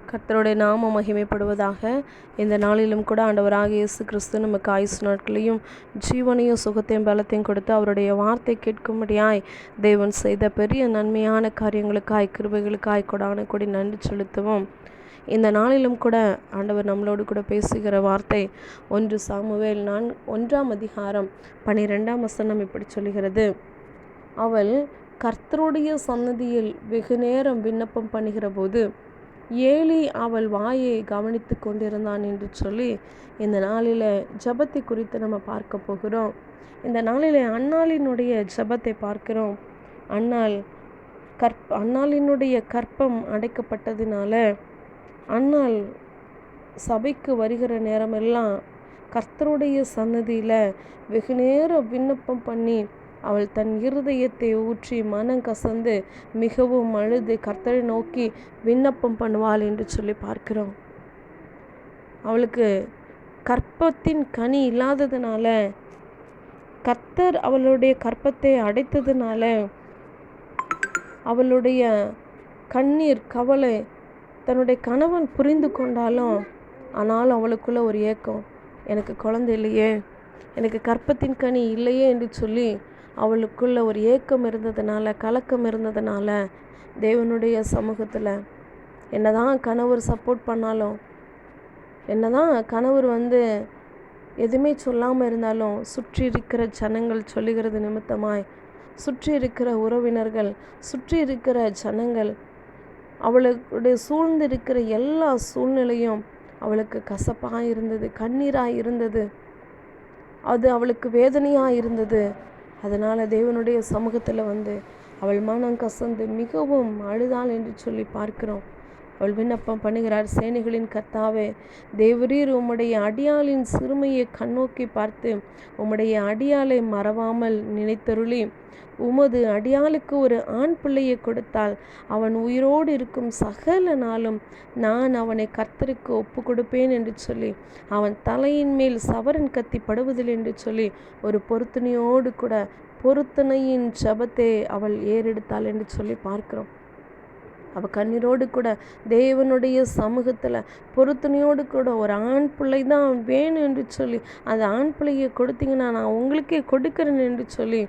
கர்த்தருடைய நாமம் மகிமைப்படுவதாக. இந்த நாளிலும் கூட ஆண்டவராக இயேசு கிறிஸ்து நமக்கு ஆயுசு நாட்களையும் ஜீவனையும் சுகத்தையும் பலத்தையும் கொடுத்து அவருடைய வார்த்தை கேட்கும்படியாய் தேவன் செய்த பெரிய நன்மையான காரியங்களுக்காய் கிருபைகளுக்காய் கொடான கொடி நன்றி செலுத்துவோம். இந்த நாளிலும் கூட ஆண்டவர் நம்மளோடு கூட பேசுகிற வார்த்தை 1 சாமுவேல் 1ஆம் அதிகாரம் 12ஆம் வசனம் இப்படி சொல்கிறது: அவள் கர்த்தருடைய சன்னதியில் வெகு நேரம் விண்ணப்பம் பண்ணுகிற போது ஏலி அவள் வாயை கவனித்து கொண்டிருந்தான் என்று சொல்லி இந்த நாளில் ஜெபத்தை குறித்து நம்ம பார்க்க போகிறோம். இந்த நாளில் அன்னாளினுடைய ஜெபத்தை பார்க்கிறோம். அன்னாளினுடைய கற்பம் அடைக்கப்பட்டதினால அன்னாள் சபைக்கு வருகிற நேரமெல்லாம் கர்த்தருடைய சன்னதியில் வெகு நேரம் விண்ணப்பம் பண்ணி அவள் தன் இருதயத்தை ஊற்றி மனம் கசந்து மிகவும் அழுது கர்த்தரை நோக்கி விண்ணப்பம் பண்ணுவாள் என்று சொல்லி பார்க்கிறோம். அவளுக்கு கற்பத்தின் கனி இல்லாததுனால, கர்த்தர் அவளுடைய கற்பத்தை அடைத்ததுனால அவளுடைய கண்ணீர் கவலை தன்னுடைய கணவன் புரிந்து கொண்டாலும், ஆனால் அவளுக்குள்ள ஒரு ஏக்கம், எனக்கு குழந்தை இல்லையே, எனக்கு கற்பத்தின் கனி இல்லையே என்று சொல்லி அவளுக்குள்ள ஒரு ஏக்கம் இருந்ததுனால, கலக்கம் இருந்ததுனால தேவனுடைய சமூகத்தில் என்னதான் கணவர் சப்போர்ட் பண்ணாலும், என்னதான் கணவர் எதுவுமே சொல்லாமல் இருந்தாலும், சுற்றி இருக்கிற ஜனங்கள் சொல்லுகிறது நிமித்தமாய், சுற்றி இருக்கிற உறவினர்கள், சுற்றி இருக்கிற ஜனங்கள், அவளுடைய சூழ்ந்திருக்கிற எல்லா சூழ்நிலையும் அவளுக்கு கசப்பாக இருந்தது, கண்ணீராக இருந்தது, அது அவளுக்கு வேதனையாக இருந்தது. அதனால் தேவனுடைய சமூகத்தில் அவள் மனம் கசந்து மிகவும் அழுதாள் என்று சொல்லி பார்க்கிறோம். அவள் விண்ணப்பம் பண்ணுகிறார்: சேனைகளின் கர்த்தாவே, தேவரீர் உம்முடைய அடியாளின் சிறுமையை கண்ணோக்கி பார்த்து உம்முடைய அடியாளை மறவாமல் நினைத்தருளி உமது அடியாளுக்கு ஒரு ஆண் பிள்ளையை கொடுத்தால் அவன் உயிரோடு இருக்கும் சகல நாளும் நான் அவனை கர்த்தருக்கு ஒப்பு கொடுப்பேன் என்று சொல்லி அவன் தலையின் மேல் சவரன் கத்தி படுவதில்லை என்று சொல்லி ஒரு பொருத்தனையோடு கூட பொருத்தனையின் ஜெபத்தை அவள் ஏறெடுத்தாள் என்று சொல்லி பார்க்கிறோம். அவள் கண்ணீரோடு கூட தேவனுடைய சமூகத்தில் பொருத்தனையோடு கூட ஒரு ஆண் பிள்ளை தான் வேணும் என்று சொல்லி, அந்த ஆண் பிள்ளையை கொடுத்தீங்கன்னா நான் உங்களுக்கே கொடுக்கிறேன் என்று சொல்லி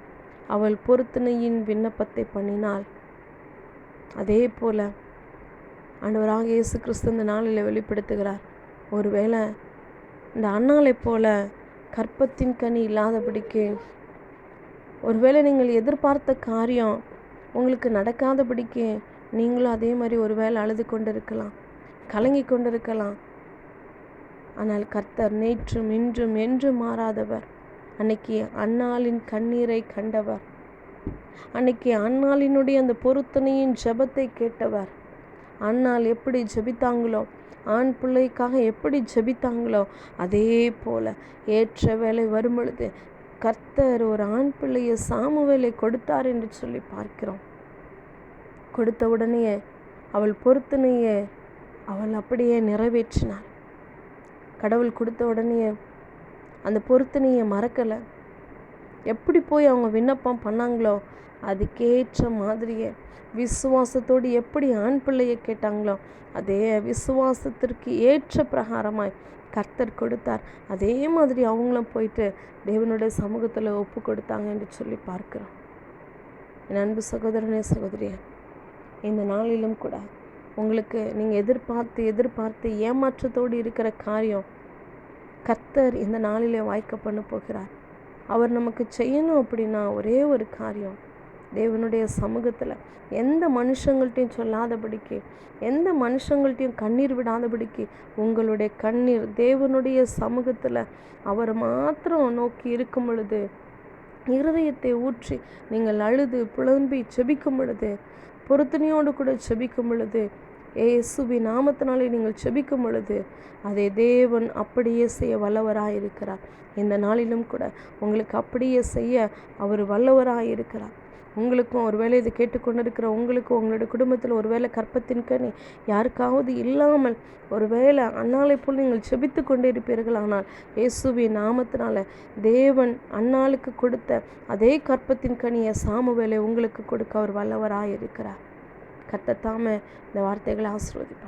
அவள் பொருத்தனையின் விண்ணப்பத்தை பண்ணினாள். அதே போல் ஆண்டவராக இயேசு கிறிஸ்து இந்த நாளில் வெளிப்படுத்துகிறார். ஒருவேளை இந்த அன்னாளை போல கற்பத்தின் கனி இல்லாதபடிக்கு, ஒருவேளை நீங்கள் எதிர்பார்த்த காரியம் உங்களுக்கு நடக்காதபடிக்கு நீங்களும் அதே மாதிரி ஒருவேளை அழுது கொண்டிருக்கலாம், கலங்கி கொண்டிருக்கலாம். ஆனால் கர்த்தர் நேற்றும் இன்றும் என்றும் மாறாதவர். அன்னைக்கு அன்னாளின் கண்ணீரை கண்டவர், அன்னைக்கு அன்னாளினுடைய அந்த பொருத்தனையின் ஜெபத்தை கேட்டவர். அன்னாள் எப்படி ஜெபித்தாங்களோ, ஆண் பிள்ளைக்காக எப்படி ஜெபித்தாங்களோ, அதே போல் ஏற்ற வேலை வரும் பொழுது கர்த்தர் ஒரு ஆண் பிள்ளையை சாமுவேலை கொடுத்தார் என்று சொல்லி பார்க்கிறோம். கொடுத்த உடனே அவள் பொருத்தனையை அவள் அப்படியே நிறைவேற்றினாள். கடவுள் கொடுத்த உடனே அந்த பொருத்தனையை மறக்கலை. எப்படி போய் அவங்க விண்ணப்பம் பண்ணாங்களோ அதுக்கேற்ற மாதிரியே விசுவாசத்தோடு எப்படி ஆண் பிள்ளையை கேட்டாங்களோ அதே விசுவாசத்திற்கு ஏற்ற பிரகாரமாய் கர்த்தர் கொடுத்தார். அதே மாதிரி அவங்களும் போயிட்டு தேவனுடைய சமூகத்தில் ஒப்பு கொடுத்தாங்க என்று சொல்லி பார்க்கிறோம். என் அன்பு சகோதரனே, சகோதரியே, இந்த நாளிலும் கூட உங்களுக்கு நீங்கள் எதிர்பார்த்து ஏமாற்றத்தோடு இருக்கிற காரியம் கர்த்தர் இந்த நாளிலே வாய்க்க பண்ண போகிறார். அவர் நமக்கு செய்யணும் அப்படின்னா ஒரே ஒரு காரியம், தேவனுடைய சமூகத்தில் எந்த மனுஷங்கள்ட்டையும் சொல்லாதபடிக்கு, எந்த மனுஷங்கள்ட்டையும் கண்ணீர் விடாதபடிக்கு உங்களுடைய கண்ணீர் தேவனுடைய சமூகத்தில் அவர் மாத்திரம் நோக்கி இருக்கும் பொழுது, இருதயத்தை ஊற்றி நீங்கள் அழுது புலம்பி செபிக்கும் பொழுது, பொருத்தனையோடு கூட செபிக்கும் பொழுது, இயேசுவின் நாமத்தினாலே நீங்கள் செபிக்கும் பொழுது அதை தேவன் அப்படியே செய்ய வல்லவராக இருக்கிறார். இந்த நாளிலும் கூட உங்களுக்கு அப்படியே செய்ய அவர் வல்லவராக இருக்கிறார். உங்களுக்கும் ஒருவேளை இதை கேட்டுக்கொண்டிருக்கிற உங்களுக்கும் உங்களுடைய குடும்பத்தில் ஒருவேளை கற்பத்தின் கனி யாருக்காவது இல்லாமல் ஒருவேளை அன்னாளை போல் நீங்கள் செபித்து கொண்டே இருப்பீர்கள். ஆனால் இயேசுவின் நாமத்தினால தேவன் அன்னாளுக்கு கொடுத்த அதே கற்பத்தின் கனியை சாமுவேலை உங்களுக்கு கொடுக்க அவர் வல்லவராக இருக்கிறார். கர்த்தர் தாமே இந்த வார்த்தைகளை ஆசீர்வதிப்பார்.